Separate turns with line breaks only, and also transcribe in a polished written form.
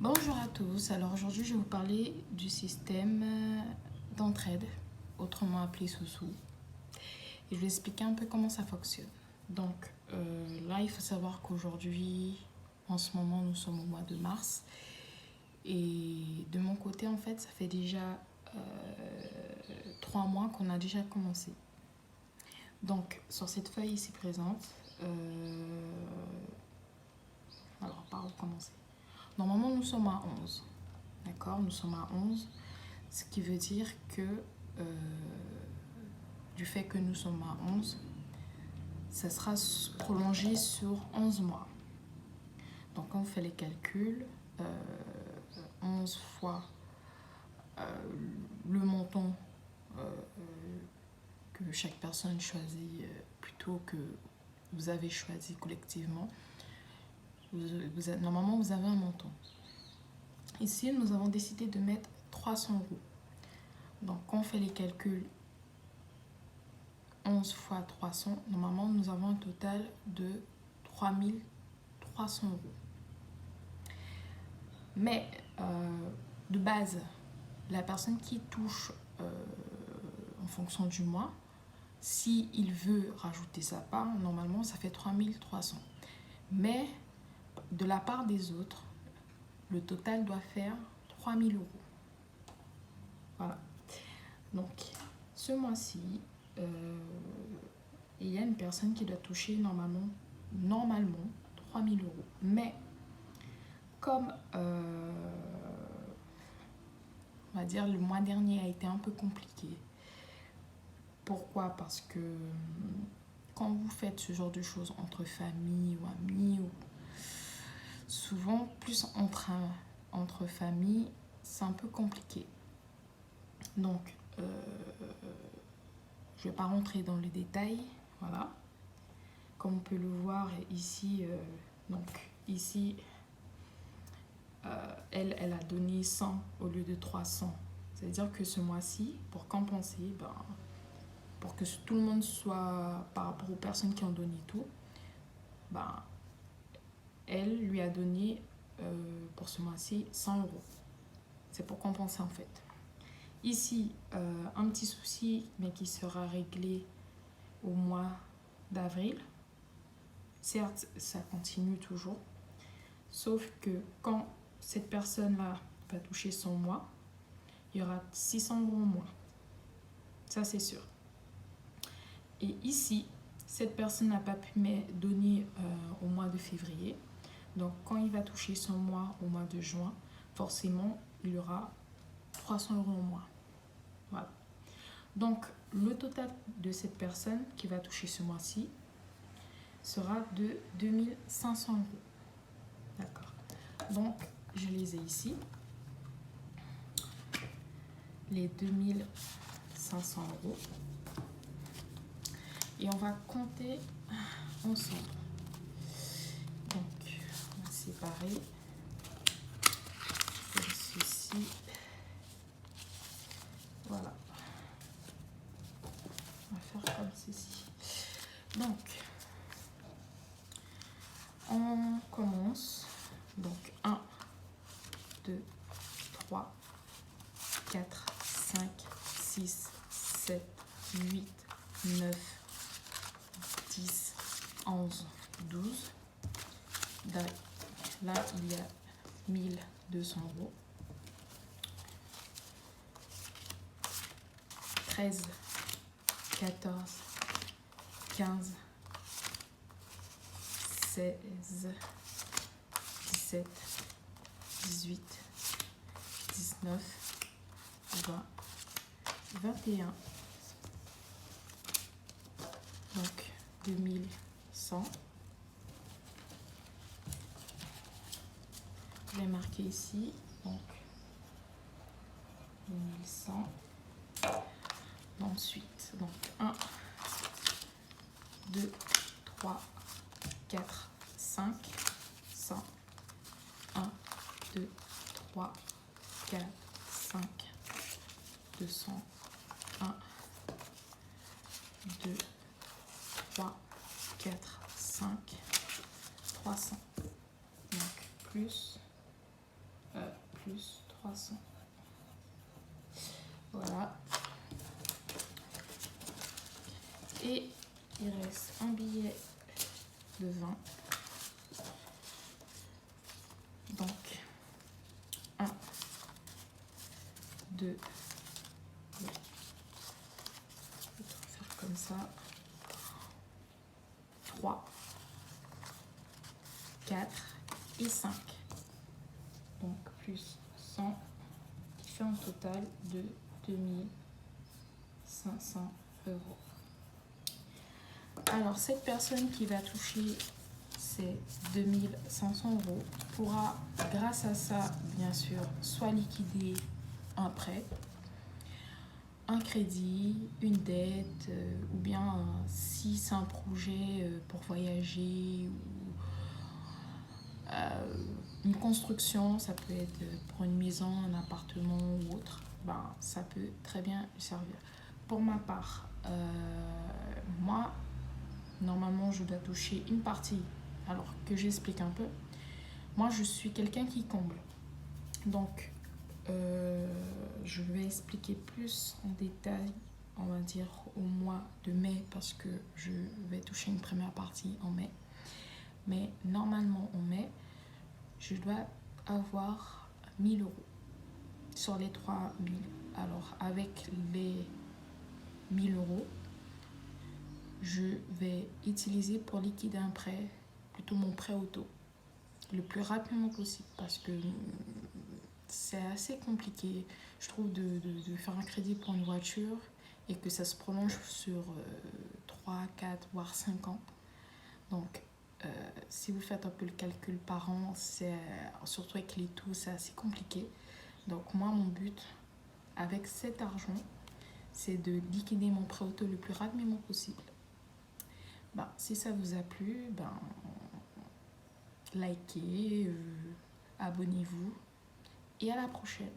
Bonjour à tous, alors aujourd'hui je vais vous parler du système d'entraide, autrement appelé Soussou. Et je vais expliquer un peu comment ça fonctionne. Donc là il faut savoir qu'aujourd'hui, en ce moment nous sommes au mois de mars. Et de mon côté en fait ça fait déjà 3 mois qu'on a déjà commencé. Donc sur cette feuille ici présente, alors par où commencer? Normalement nous sommes à 11. D'accord, nous sommes à 11, ce qui veut dire que du fait que nous sommes à 11, ça sera prolongé sur 11 mois. Donc quand on fait les calculs, 11 fois le montant que chaque personne choisit, plutôt que vous avez choisi collectivement, normalement vous avez un montant. Ici, nous avons décidé de mettre 300 euros. Donc, quand on fait les calculs 11 fois 300, normalement, nous avons un total de 3300 euros. Mais, de base, la personne qui touche en fonction du mois, s'il veut rajouter sa part, normalement, ça fait 3300. Mais, de la part des autres, le total doit faire 3000 euros. Voilà. Donc, ce mois-ci, il y a une personne qui doit toucher normalement 3000 euros. Mais, comme, on va dire, le mois dernier a été un peu compliqué. Pourquoi? Parce que quand vous faites ce genre de choses entre famille ou amis, souvent plus entre famille, c'est un peu compliqué. Donc, je ne vais pas rentrer dans les détails, voilà. Comme on peut le voir ici, donc ici, elle a donné 100 au lieu de 300. C'est-à-dire que ce mois-ci, pour compenser, pour que tout le monde soit par rapport aux personnes qui ont donné tout, elle lui a donné pour ce mois-ci 100 euros. C'est pour compenser en fait. Ici, un petit souci, mais qui sera réglé au mois d'avril. Certes, ça continue toujours. Sauf que quand cette personne-là va toucher son mois, il y aura 600 euros en moins. Ça, c'est sûr. Et ici, cette personne n'a pas pu me donner au mois de février. Donc, quand il va toucher son mois au mois de juin, forcément, il y aura 300 euros en moins. Voilà. Donc, le total de cette personne qui va toucher ce mois-ci sera de 2500 euros. D'accord. Donc, je les ai ici. Les 2500 euros. Et on va compter ensemble. Donc, on va séparer ceci. Voilà. On va faire comme ceci. Donc, on commence. Donc, 1, 2, 3, 4, 5, 6, 7, 8, 9, 10, 11, 12. Là, il y a 1200 euros. 13, 14, 15, 16, 17, 18, 19, 20, 21. Donc 2100. Je vais marquer ici. Donc 2100. Ensuite, donc 1, 2, 3, 4, 5, 100. 1, 2, 3, 4, 5, 200. 1, 2, 3, 4, 5, 300. Donc, plus Et il reste un billet de 20. Donc, 1, 2, je vais faire comme ça. 3, 4 et 5. Donc, plus 100, qui fait un total de 2500 €. Alors, cette personne qui va toucher ces 2500 € pourra, grâce à ça, bien sûr, soit liquider un prêt, un crédit, une dette, ou bien si c'est un projet pour voyager ou une construction, ça peut être pour une maison, un appartement ou autre, ben, ça peut très bien lui servir. Pour ma part, moi, normalement, je dois toucher une partie. Alors que j'explique un peu. Moi, je suis quelqu'un qui comble. Donc, je vais expliquer plus en détail, on va dire, au mois de mai, parce que je vais toucher une première partie en mai. Mais normalement, en mai, je dois avoir 1000 € sur les 3000. Alors, avec les 1000 €, je vais utiliser pour liquider un prêt, plutôt mon prêt auto, le plus rapidement possible, parce que c'est assez compliqué, je trouve, de faire un crédit pour une voiture et que ça se prolonge sur 3, 4, voire 5 ans. Donc, si vous faites un peu le calcul par an, surtout avec les taux, c'est assez compliqué. Donc, moi, mon but avec cet argent, c'est de liquider mon prêt auto le plus rapidement possible. Ben, si ça vous a plu, ben, likez, abonnez-vous et à la prochaine.